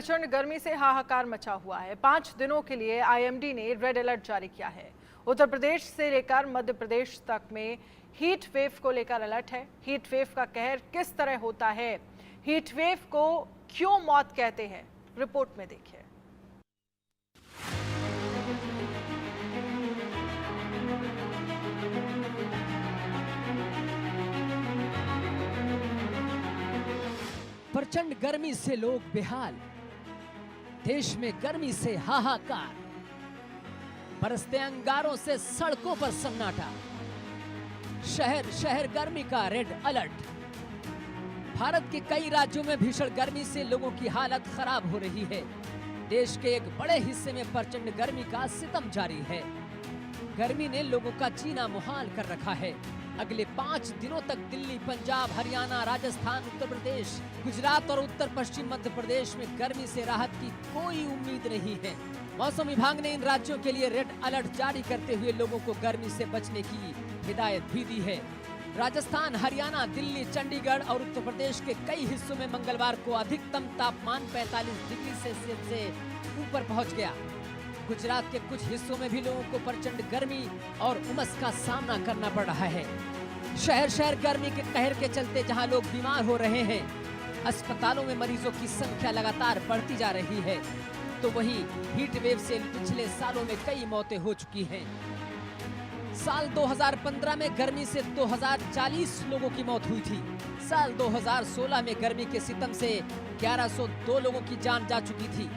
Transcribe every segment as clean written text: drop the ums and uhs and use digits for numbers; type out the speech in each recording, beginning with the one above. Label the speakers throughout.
Speaker 1: प्रचंड गर्मी से हाहाकार मचा हुआ है। 5 दिनों के लिए आईएमडी ने रेड अलर्ट जारी किया है। उत्तर प्रदेश से लेकर मध्य प्रदेश तक में हीट वेव को लेकर अलर्ट है। हीट वेव का कहर किस तरह होता है, हीट वेव को क्यों मौत कहते हैं, रिपोर्ट में देखिए।
Speaker 2: प्रचंड गर्मी से लोग बेहाल, देश में गर्मी से हाहाकार, बरसते अंगारों से सड़कों पर सन्नाटा, शहर शहर गर्मी का रेड अलर्ट। भारत के कई राज्यों में भीषण गर्मी से लोगों की हालत खराब हो रही है। देश के एक बड़े हिस्से में प्रचंड गर्मी का सितम जारी है। गर्मी ने लोगों का जीना मुहाल कर रखा है। अगले 5 दिनों तक दिल्ली, पंजाब, हरियाणा, राजस्थान, उत्तर प्रदेश, गुजरात और उत्तर पश्चिम मध्य प्रदेश में गर्मी से राहत की कोई उम्मीद नहीं है। मौसम विभाग ने इन राज्यों के लिए रेड अलर्ट जारी करते हुए लोगों को गर्मी से बचने की हिदायत भी दी है। राजस्थान, हरियाणा, दिल्ली, चंडीगढ़ और उत्तर प्रदेश के कई हिस्सों में मंगलवार को अधिकतम तापमान 45 डिग्री सेल्सियस से ऊपर पहुंच गया। गुजरात के कुछ हिस्सों में भी लोगों को प्रचंड गर्मी और उमस का सामना करना पड़ रहा है। शहर शहर गर्मी के कहर के चलते जहां लोग बीमार हो रहे हैं, अस्पतालों में मरीजों की संख्या लगातार बढ़ती जा रही है, तो वहीं हीट वेव से पिछले सालों में कई मौतें हो चुकी हैं। साल 2015 में गर्मी से 2040 लोगों की मौत हुई थी। साल 2016 में गर्मी के सितम से 1102 लोगों की जान जा चुकी थी।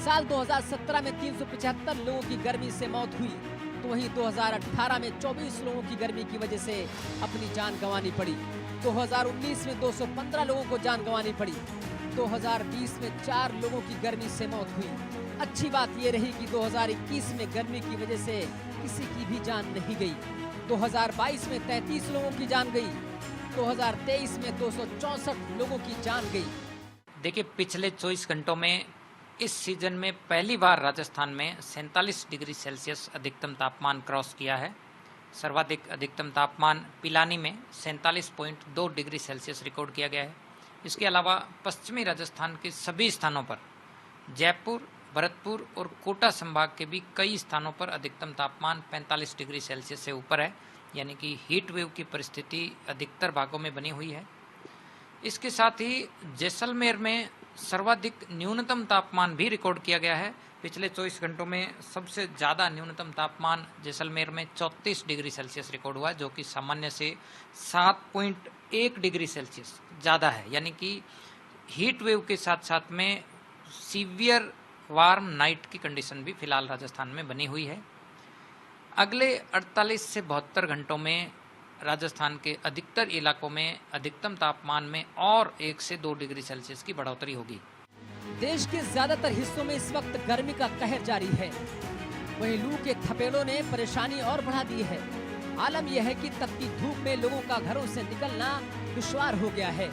Speaker 2: साल 2017 में 375 लोगों की गर्मी से मौत हुई, तो वहीं 2018 में 24 लोगों की गर्मी की वजह से अपनी जान गंवानी पड़ी। 2019 में 215 लोगों को जान गंवानी पड़ी। 2020 में 4 लोगों की गर्मी से मौत हुई। अच्छी बात ये रही कि 2021 में गर्मी की वजह से किसी की भी जान नहीं गई। 2022 में 33 लोगों की जान गई। 2023 में 264 लोगों की जान गई।
Speaker 3: देखिए, पिछले 24 घंटों में इस सीजन में पहली बार राजस्थान में 47 डिग्री सेल्सियस अधिकतम तापमान क्रॉस किया है। सर्वाधिक अधिकतम तापमान पिलानी में 47.2 डिग्री सेल्सियस रिकॉर्ड किया गया है। इसके अलावा पश्चिमी राजस्थान के सभी स्थानों पर, जयपुर, भरतपुर और कोटा संभाग के भी कई स्थानों पर अधिकतम तापमान 45 डिग्री सेल्सियस से ऊपर है, यानी कि हीट वेव की परिस्थिति अधिकतर भागों में बनी हुई है। इसके साथ ही जैसलमेर में सर्वाधिक न्यूनतम तापमान भी रिकॉर्ड किया गया है। पिछले 24 घंटों में सबसे ज़्यादा न्यूनतम तापमान जैसलमेर में 34 डिग्री सेल्सियस रिकॉर्ड हुआ, जो कि सामान्य से 7.1 डिग्री सेल्सियस ज़्यादा है। यानी कि हीट वेव के साथ साथ में सीवियर वार्म नाइट की कंडीशन भी फिलहाल राजस्थान में बनी हुई है। अगले 48 से 72 घंटों में राजस्थान के अधिकतर इलाकों में अधिकतम तापमान में और 1 से 2 डिग्री सेल्सियस की बढ़ोतरी होगी।
Speaker 2: देश के ज्यादातर हिस्सों में इस वक्त गर्मी का कहर जारी है। वहीं लू के थपेड़ों ने परेशानी और बढ़ा दी है। आलम यह है कि तपती धूप में लोगों का घरों से निकलना दुश्वार हो गया है।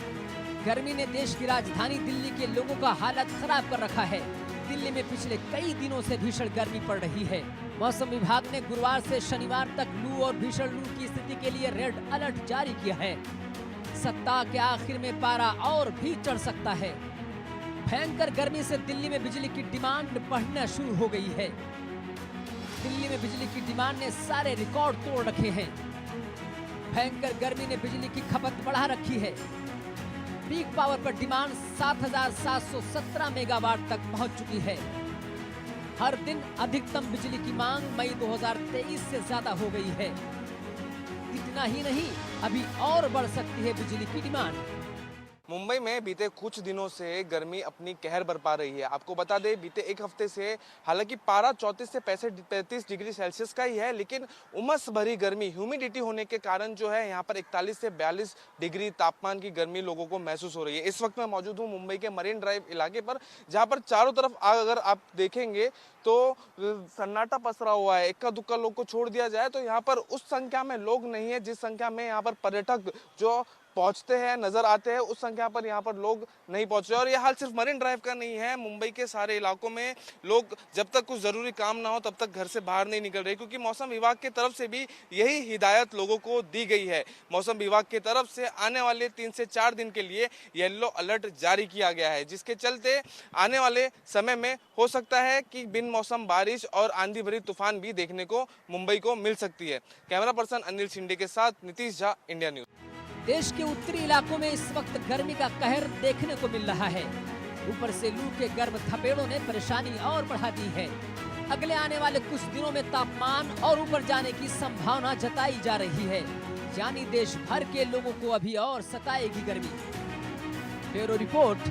Speaker 2: गर्मी ने देश की राजधानी दिल्ली के लोगों का हालत खराब कर रखा है। दिल्ली में पिछले कई दिनों से भीषण गर्मी पड़ रही है। मौसम विभाग ने गुरुवार से शनिवार तक लू और भीषण लू की स्थिति के लिए रेड अलर्ट जारी किया है। सप्ताह के आखिर में पारा और भी चढ़ सकता है। भयंकर गर्मी से दिल्ली में बिजली की डिमांड बढ़ना शुरू हो गई है। दिल्ली में बिजली की डिमांड ने सारे रिकॉर्ड तोड़ रखे हैं। भयंकर गर्मी ने बिजली की खपत बढ़ा रखी है। पीक पावर पर डिमांड 7,717 मेगावाट तक पहुंच चुकी है। हर दिन अधिकतम बिजली की मांग मई 2023 से ज्यादा हो गई है। इतना ही नहीं, अभी और बढ़ सकती है बिजली की डिमांड।
Speaker 4: मुंबई में बीते कुछ दिनों से गर्मी अपनी कहर बरपा रही है। आपको बता दें, बीते एक हफ्ते से हालांकि पारा 34 से 35 डिग्री सेल्सियस का ही है, लेकिन उमस भरी गर्मी, ह्यूमिडिटी होने के कारण जो है यहाँ पर 41 से 42 डिग्री तापमान की गर्मी लोगों को महसूस हो रही है। इस वक्त मैं मौजूद हूँ मुंबई के मरीन ड्राइव इलाके पर, जहाँ पर चारों तरफ अगर आप देखेंगे तो सन्नाटा पसरा हुआ है। इक्का दुक्का लोग को छोड़ दिया जाए तो यहाँ पर उस संख्या में लोग नहीं है जिस संख्या में यहाँ पर पर्यटक जो पहुंचते हैं, नजर आते हैं, उस संख्या पर यहाँ पर लोग नहीं पहुंच रहे। और यह हाल सिर्फ मरीन ड्राइव का नहीं है, मुंबई के सारे इलाकों में लोग जब तक कुछ जरूरी काम ना हो तब तक घर से बाहर नहीं निकल रहे, क्योंकि मौसम विभाग की तरफ से भी यही हिदायत लोगों को दी गई है। मौसम विभाग की तरफ से आने वाले 3 से 4 दिन के लिए येलो अलर्ट जारी किया गया है, जिसके चलते आने वाले समय में हो सकता है कि बिन मौसम बारिश और आंधी भरी तूफान भी देखने को मुंबई को मिल सकती है। कैमरा पर्सन अनिल शिंदे के साथ नीतीश झा, इंडिया न्यूज।
Speaker 2: देश के उत्तरी इलाकों में इस वक्त गर्मी का कहर देखने को मिल रहा है। ऊपर से लू के गर्म थपेड़ों ने परेशानी और बढ़ा दी है। अगले आने वाले कुछ दिनों में तापमान और ऊपर जाने की संभावना जताई जा रही है, यानी देश भर के लोगों को अभी और सताएगी गर्मी। Bureau report,